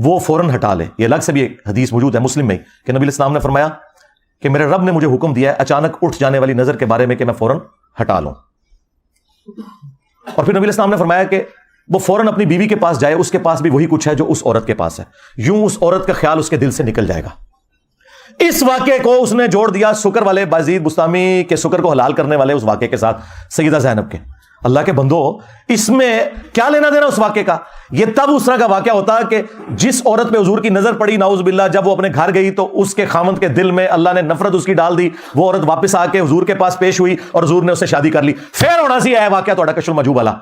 وہ فوراً ہٹا لے. یہ الگ سے بھی ایک حدیث موجود ہے مسلم میں کہ نبی علیہ السلام نے فرمایا کہ میرے رب نے مجھے حکم دیا ہے اچانک اٹھ جانے والی نظر کے بارے میں کہ میں فوراً ہٹا لوں. اور پھر نبی علیہ السلام نے فرمایا کہ وہ فوراً اپنی بیوی کے پاس جائے, اس کے پاس بھی وہی کچھ ہے جو اس عورت کے پاس ہے, یوں اس عورت کا خیال اس کے دل سے نکل جائے گا. اس واقعے کو اس نے جوڑ دیا سکر والے بازید بستامی کے سکر کو حلال کرنے والے اس واقعے کے ساتھ سیدہ زینب کے. اللہ کے بندو, اس میں کیا لینا دینا اس واقعے کا؟ یہ تب اس طرح کا واقعہ ہوتا کہ جس عورت پہ حضور کی نظر پڑی نعوذ باللہ, جب وہ اپنے گھر گئی تو اس کے خامند کے دل میں اللہ نے نفرت اس کی ڈال دی, وہ عورت واپس آ کے حضور کے پاس پیش ہوئی اور حضور نے اس سے شادی کر لی. پھر ہونا سی ہے واقعہ تھوڑا کشف المجوب والا.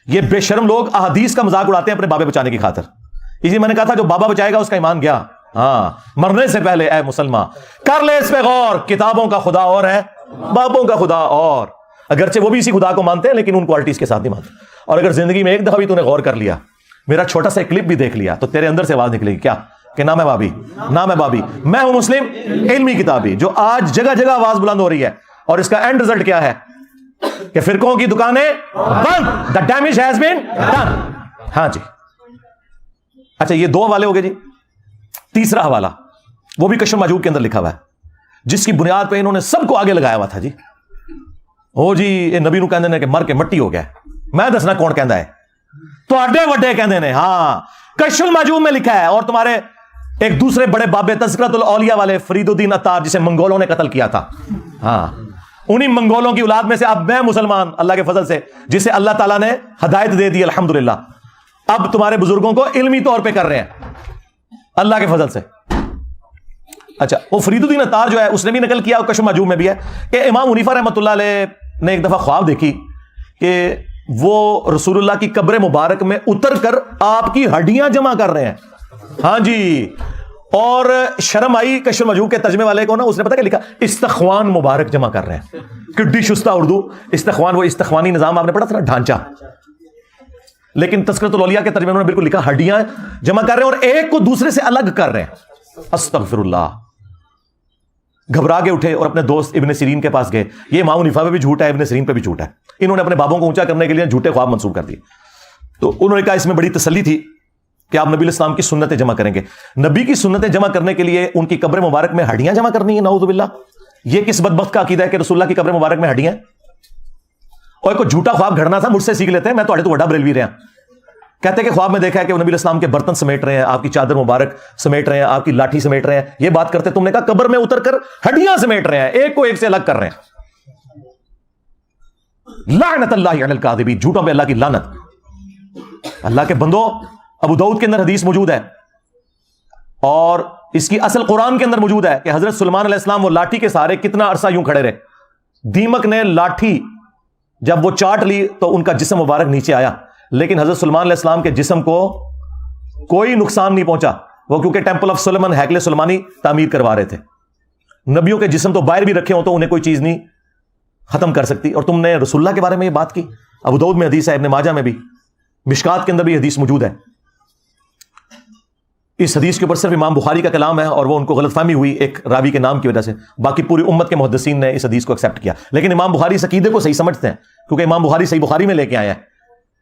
یہ بے شرم لوگ احادیث کا مذاق اڑاتے ہیں اپنے بابے بچانے کی خاطر. اسی میں نے کہا تھا جو بابا بچائے گا اس کا ایمان گیا. ہاں, مرنے سے پہلے اے مسلمان کر لے اس پہ غور, کتابوں کا خدا اور ہے بابوں کا خدا اور. اگرچہ وہ بھی اسی خدا کو مانتے ہیں لیکن ان کوالٹیز کے ساتھ نہیں مانتے. اور اگر زندگی میں ایک دفعہ بھی تو نے غور کر لیا, میرا چھوٹا سا کلپ بھی دیکھ لیا, تو تیرے اندر سے آواز نکلے گی کیا کہ نہ میں بابی, نہ میں بابی, میں ہوں مسلم علمی کتابی, جو آج جگہ جگہ آواز بلند ہو رہی ہے. اور اس کا اینڈ رزلٹ کیا ہے کہ فرقوں کی دکانیں بند, the damage has been done. ہاں جی, اچھا یہ دو حوالے ہو گئے جی. تیسرا حوالہ وہ بھی کشف المجوب کے اندر لکھا ہوا ہے, جس کی بنیاد پہ انہوں نے سب کو آگے لگایا ہوا تھا. جی او جی یہ نبی نو کہندے نے کہ مر کے مٹی ہو گیا. میں دسنا کون کہندا ہے, تو اڈے وڈے کہندے نے. ہاں, کشف المجوب میں لکھا ہے. اور تمہارے ایک دوسرے بڑے بابے تذکرۃ الاولیاء والے فرید الدین عطار, جسے منگولوں نے قتل کیا تھا, ہاں انہی منگولوں کی اولاد میں سے اب میں مسلمان اللہ کے فضل سے, جسے اللہ تعالیٰ نے ہدایت دے دی الحمدللہ, اب تمہارے بزرگوں کو علمی طور پہ کر رہے ہیں اللہ کے فضل سے. اچھا, وہ فرید الدین عطار جو ہے اس نے بھی نقل کیا, کشف المجوب میں بھی ہے کہ امام حنیفہ رحمۃ اللہ علیہ نے ایک دفعہ خواب دیکھی کہ وہ رسول اللہ کی قبر مبارک میں اتر کر آپ کی ہڈیاں جمع کر رہے ہیں. ہاں جی, اور شرم آئی کشف المجوب کے ترجمے والے کو نا, اس نے پتہ کیا لکھا, استخوان مبارک جمع کر رہے ہیں. کڈی شستہ اردو. استخوان وہ استخوانی نظام آپ نے پڑھا تھا نا, ڈھانچہ. لیکن تذکرۃ الاولیاء کے ترجمے میں بالکل لکھا ہڈیاں جمع کر رہے ہیں اور ایک کو دوسرے سے الگ کر رہے ہیں. استغفر اللہ. گھبرا کے اٹھے اور اپنے دوست ابن سیرین کے پاس گئے. یہ امام حنیفہ پہ بھی جھوٹ ہے, ابن سیرین پہ بھی جھوٹ ہے. انہوں نے اپنے بابوں کو اونچا کرنے کے لیے جھوٹے خواب منسوخ کر دیے. تو انہوں نے کہا اس میں بڑی تسلی تھی کہ آپ نبی علیہ السلام کی سنتیں جمع کریں گے. نبی کی سنتیں جمع کرنے کے لیے ان کی قبر مبارک میں ہڈیاں جمع کرنی ہے, نعوذ باللہ. یہ کس بدبخت کا عقیدہ ہے کہ رسول اللہ کی قبر مبارک میں ہڈیاں. اور کوئی جھوٹا خواب گھڑنا تھا مجھ سے سیکھ لیتے ہیں, میں تو بڑا بریلوی رہا. کہتے ہیں کہ خواب میں دیکھا ہے کہ وہ نبی علیہ السلام کے برتن سمیٹ رہے ہیں, آپ کی چادر مبارک سمیٹ رہے ہیں, آپ کی لاٹھی سمیٹ رہے ہیں. یہ بات کرتے تم نے کہا قبر میں اتر کر ہڈیاں سمیٹ رہے ہیں, ایک کو ایک سے الگ کر رہے ہیں. لعنت اللہ علی الکاذبین, جھوٹوں پہ اللہ کی لعنت. اللہ کے بندو, ابو داؤد کے اندر حدیث موجود ہے اور اس کی اصل قرآن کے اندر موجود ہے کہ حضرت سلیمان علیہ السلام وہ لاٹھی کے سہارے کتنا عرصہ یوں کھڑے رہے. دیمک نے لاٹھی جب وہ چاٹ لی تو ان کا جسم مبارک نیچے آیا, لیکن حضرت سلیمان علیہ السلام کے جسم کو کوئی نقصان نہیں پہنچا. وہ کیونکہ ٹیمپل آف سلیمان ہیکل سلیمانی تعمیر کروا رہے تھے. نبیوں کے جسم تو باہر بھی رکھے ہوں تو انہیں کوئی چیز نہیں ختم کر سکتی. اور تم نے رسول اللہ کے بارے میں یہ بات کی. ابو داؤد میں حدیث ہے, ابن ماجہ میں بھی, مشکات کے اندر بھی حدیث موجود ہے. اس حدیث کے اوپر صرف امام بخاری کا کلام ہے اور وہ ان کو غلط فہمی ہوئی ایک راوی کے نام کی وجہ سے. باقی پوری امت کے محدثین نے اس حدیث کو ایکسیپٹ کیا. لیکن امام بخاری اس عقیدے کو صحیح سمجھتے ہیں کیونکہ امام بخاری صحیح بخاری میں لے کے آئے ہیں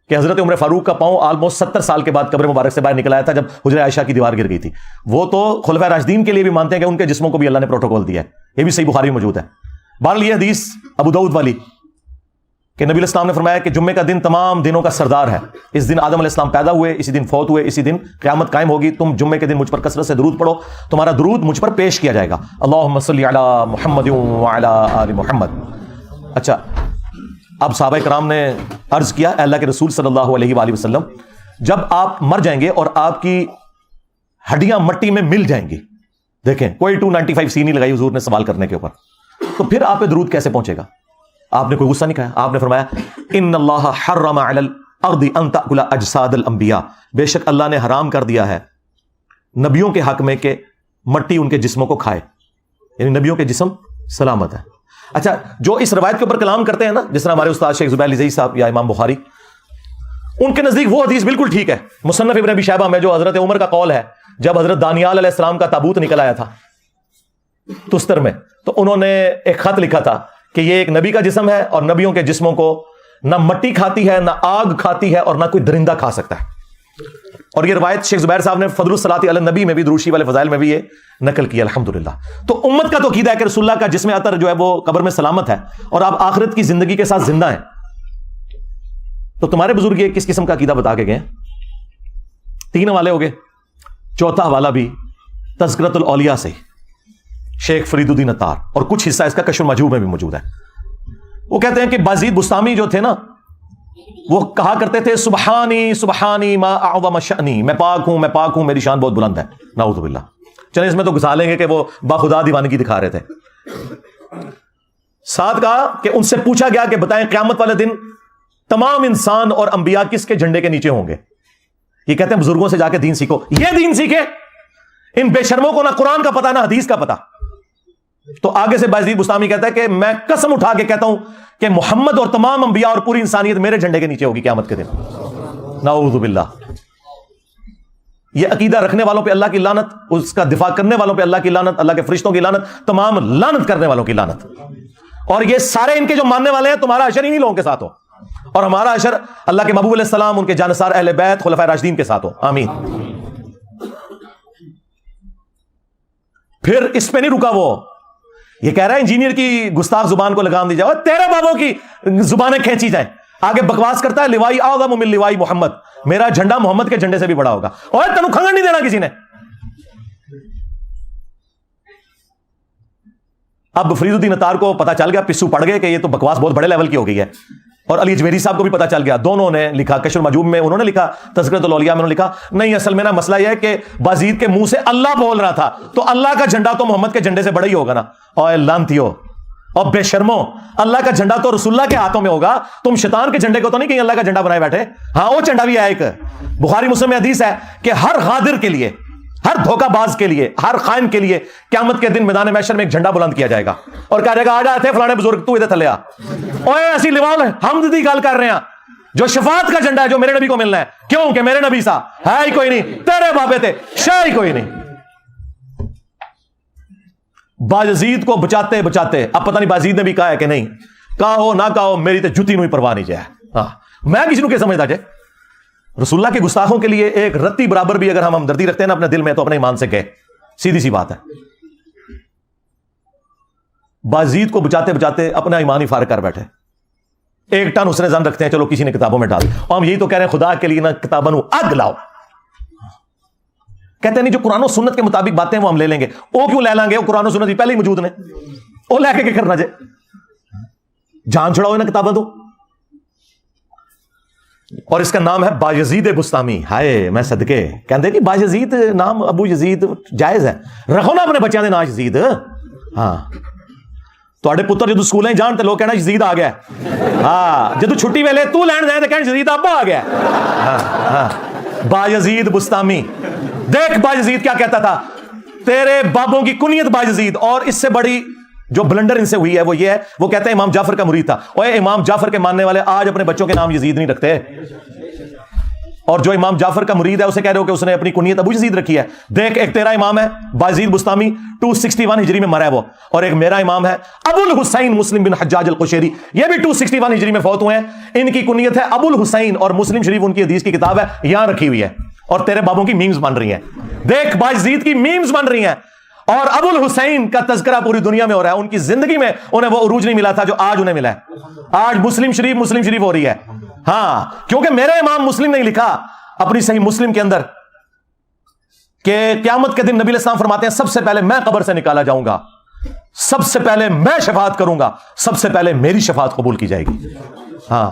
کہ حضرت عمر فاروق کا پاؤں آلموسٹ 70 سال کے بعد قبر مبارک سے باہر نکل آیا تھا جب حجرہ عائشہ کی دیوار گر گئی تھی. وہ تو خلفائے راشدین کے لیے بھی مانتے ہیں کہ ان کے جسموں کو بھی اللہ نے پروٹوکول دیا ہے. یہ بھی صحیح بخاری میں موجود ہے. بہرحال یہ حدیث ابو داؤد والی کہ نبی علیہ السلام نے فرمایا کہ جمعے کا دن تمام دنوں کا سردار ہے. اس دن آدم علیہ السلام پیدا ہوئے, اسی دن فوت ہوئے, اسی دن قیامت قائم ہوگی. تم جمعے کے دن مجھ پر کثرت سے درود پڑھو, تمہارا درود مجھ پر پیش کیا جائے گا. اللہم صلی علی محمد وعلی آل محمد. اچھا, اب صحابہ کرام نے عرض کیا اے اللہ کے رسول صلی اللہ علیہ وآلہ وسلم, جب آپ مر جائیں گے اور آپ کی ہڈیاں مٹی میں مل جائیں گی, دیکھیں کوئی 295 سی نہیں لگائی حضور نے سوال کرنے کے اوپر, تو پھر آپ پہ درود کیسے پہنچے گا؟ آپ نے کوئی غصہ نہیں کھایا. آپ نے فرمایا ان اللہ حرم علی الارض ان تاکل اجساد الانبیاء, بے شک اللہ نے حرام کر دیا ہے نبیوں کے حق میں کہ مٹی ان کے جسموں کو کھائے, یعنی نبیوں کے جسم سلامت ہے. اچھا, جو اس روایت کے اوپر کلام کرتے ہیں نا, جس طرح ہمارے استاد شیخ زبیر علی زئی صاحب یا امام بخاری, ان کے نزدیک وہ حدیث بالکل ٹھیک ہے. مصنف ابن ابی شیبہ میں جو حضرت عمر کا قول ہے, جب حضرت دانیال علیہ السلام کا تابوت نکل آیا تھا تستر میں, تو انہوں نے ایک خط لکھا تھا کہ یہ ایک نبی کا جسم ہے اور نبیوں کے جسموں کو نہ مٹی کھاتی ہے, نہ آگ کھاتی ہے, اور نہ کوئی درندہ کھا سکتا ہے. اور یہ روایت شیخ زبیر صاحب نے فضل الصلاۃ علی النبی میں بھی، دروشی والے فضائل میں بھی یہ نقل کیا الحمدللہ۔ تو امت کا تو عقیدہ ہے کہ رسول اللہ کا جسم عطر جو ہے وہ قبر میں سلامت ہے اور آپ آخرت کی زندگی کے ساتھ زندہ ہیں۔ تو تمہارے بزرگ یہ کس قسم کا عقیدہ بتا کے گئے؟ 3 حوالے ہو گئے، چوتھا حوالہ بھی تذکرۃ الاولیاء سے شیخ فرید الدین عطار، اور کچھ حصہ اس کا کشف المجہوب میں بھی موجود ہے۔ وہ کہتے ہیں کہ بازید بستامی جو تھے نا، وہ کہا کرتے تھے سبحانی سبحانی ما اعظم شأنی، میں پاک ہوں، میں پاک ہوں، میری شان بہت بلند ہے، نعوذ باللہ۔ چلیں اس میں تو گھسا لیں گے کہ وہ باخدا دیوانگی دکھا رہے تھے۔ ساتھ کہا کہ ان سے پوچھا گیا کہ بتائیں قیامت والے دن تمام انسان اور انبیاء کس کے جھنڈے کے نیچے ہوں گے؟ یہ کہتے ہیں بزرگوں سے جا کے دین سیکھو۔ یہ دین سیکھے؟ ان بے شرموں کو نہ قرآن کا پتہ نہ حدیث کا پتہ۔ تو آگے سے بازید بستامی کہتا ہے کہ میں قسم اٹھا کے کہتا ہوں کہ محمد اور تمام انبیاء اور پوری انسانیت میرے جھنڈے کے نیچے ہوگی قیامت کے دن، نعوذ باللہ۔ یہ عقیدہ رکھنے والوں پہ اللہ کی لعنت، اس کا دفاع کرنے والوں پہ اللہ کی لعنت، اللہ کے فرشتوں کی لعنت، تمام لعنت کرنے والوں کی لعنت۔ اور یہ سارے ان کے جو ماننے والے ہیں، تمہارا حشر انہی لوگوں کے ساتھ ہو، اور ہمارا حشر اللہ کے محبوب علیہ السلام، ان کے جانثار اہل بیت خلفائے راشدین کے ساتھ ہو، آمین۔ پھر اس پہ نہیں رکا، وہ یہ کہہ رہا ہے انجینئر کی گستاخ زبان کو لگام دی جائے، اور تیرے بابوں کی زبانیں کھینچی جائیں۔ آگے بکواس کرتا ہے لوائی اعظم من لوائی محمد، میرا جھنڈا محمد کے جھنڈے سے بھی بڑا ہوگا، اور تینوں کھنگن نہیں دینا کسی نے۔ اب فرید الدین عطار کو پتا چل گیا، پسو پڑ گئے کہ یہ تو بکواس بہت بڑے لیول کی ہو گئی ہے، اور علی اجمیری صاحب کو بھی پتا چل گیا۔ دونوں نے لکھا، کشف المجہوب میں انہوں نے لکھا، تذکرۃ الاولیاء میں انہوں نے لکھا نہیں، اصل میں نا مسئلہ یہ ہے کہ بازید کے منہ سے اللہ بول رہا تھا، تو اللہ کا جھنڈا تو محمد کے جھنڈے سے بڑا ہی ہوگا نا۔ اور لعنتیو اور بے شرمو، اللہ کا جھنڈا تو رسول اللہ کے ہاتھوں میں ہوگا، تم شیطان کے جھنڈے کو تو نہیں کہیں اللہ کا جھنڈا بنائے بیٹھے۔ ہاں وہ جھنڈا بھی ہے ایک، بخاری مسلم میں حدیث ہے کہ ہر غادر کے لیے، ہر دھوکہ باز کے لیے، ہر خائن کے لیے قیامت کے دن میدان محشر میں ایک جھنڈا بلند کیا جائے گا، اور کہا جائے گا آ جا تھے فلانے بزرگ، تو ادھر تھلے آ، اوے ایسی لیوال حمد دی گل کر رہے ہیں، جو شفاعت کا جھنڈا ہے جو میرے نبی کو ملنا ہے، کیوں کہ میرے نبی سا ہے ہی کوئی نہیں، تیرے بابے تھے شے ہی کوئی نہیں۔ باجزید کو بچاتے بچاتے، اب پتہ نہیں باجزید نے بھی کہا ہے کہ نہیں، کہا ہو نہ کہا ہو، میری تو جتی نو ہی پرواہ نہیں جائے۔ ہاں میں کسی نو کیا سمجھتا جائے؟ رسول اللہ کے گستاخوں کے لیے ایک رتی برابر بھی اگر ہم ہمدردی رکھتے ہیں نا اپنے دل میں، تو اپنے ایمان سے گئے، سیدھی سی بات ہے۔ باجزید کو بچاتے بچاتے اپنا ایمان ہی فارغ کر بیٹھے، 1 ٹن حسن زن رکھتے ہیں، چلو کسی نے کتابوں میں ڈال، اور ہم یہی تو کہہ رہے ہیں خدا کے لیے نا کتابوں اگ لاؤ۔ کہتے ہیں نہیں جو قرآن و سنت کے مطابق باتیں وہ ہم لے لیں گے، وہ کیوں لے لیں گے؟ وہ قرآن و سنت ہی پہلے ہی موجود نے، وہ لے کے کرنا جائے، جان چھڑاؤ نا کتابیں تو۔ اور اس کا نام ہے باجزید بستامی۔ ہائے میں صدقے، کہتے ہیں کہ باجزید نام ابو یزید جائز ہے، رکھو نا اپنے بچوں کے نام یزید۔ ہاں تواڈے پتر جدو سکول جان تے لوگ کہنا یزید آ گیا، ہاں جدو چھٹی ویلے تو لین جائے تو کہنا یزید ابا آ گیا۔ ہاں ہاں باجزید بستامی، دیکھ باجزید کیا کہتا تھا، تیرے بابوں کی کنیت باجزید، اور اس سے بڑی جو بلنڈر ان سے ہوئی ہے وہ یہ ہے، وہ کہتے ہیں امام جعفر کا مرید تھا۔ اور امام جعفر کے ماننے والے آج اپنے بچوں کے نام یزید نہیں رکھتے، اور جو امام جعفر کا مرید ہے اسے کہہ رہے ہو کہ اس نے اپنی کنیت ابو یزید رکھی ہے۔ دیکھ ایک تیرا امام ہے باجزید بستامی 261 ہجری میں مرا ہے وہ، اور ایک میرا امام ہے ابو الحسین مسلم بن حجاج القشیری، یہ بھی 261 ہجری میں فوت ہوئے ہیں، ان کی کنیت ہے ابو الحسین، اور مسلم شریف ان کی حدیث کی کتاب ہے یہاں رکھی ہوئی ہے، اور تیرے بابوں کی میمز بن رہی ہیں۔ دیکھ باجزید کی میمز بن رہی ہیں، اور ابو الحسین کا تذکرہ پوری دنیا میں ہو رہا ہے، ان کی زندگی میں انہیں وہ عروج نہیں ملا تھا جو آج انہیں ملا ہے۔ آج مسلم شریف ہو رہی ہے، ہاں کیونکہ میرے امام مسلم نے لکھا اپنی صحیح مسلم کے اندر کہ قیامت کے دن نبی علیہ السلام فرماتے ہیں سب سے پہلے میں قبر سے نکالا جاؤں گا، سب سے پہلے میں شفاعت کروں گا، سب سے پہلے میری شفاعت قبول کی جائے گی۔ ہاں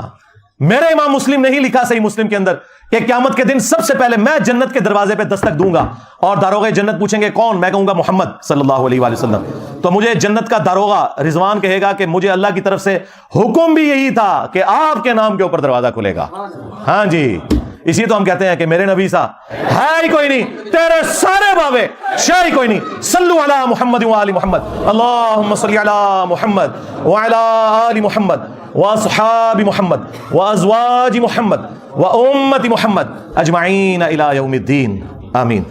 میرے امام مسلم نے ہی لکھا صحیح مسلم کے اندر کہ قیامت کے دن سب سے پہلے میں جنت کے دروازے پہ دستک دوں گا، اور داروغہ جنت پوچھیں گے کون؟ میں کہوں گا محمد صلی اللہ علیہ وآلہ وسلم، تو مجھے جنت کا داروغہ رضوان کہے گا کہ مجھے اللہ کی طرف سے حکم بھی یہی تھا کہ آپ کے نام کے اوپر دروازہ کھلے گا۔ ہاں جی، اسی تو ہم کہتے ہیں کہ میرے نبی سا ہے ہی کوئی نہیں، تیرے سارے بابے شے ہی کوئی نہیں۔ صلو علی محمد وآل محمد، اللہم صلی علی محمد وعلی آل محمد واصحاب محمد وازواج محمد وامت محمد اجمعین الی یوم الدین، آمین۔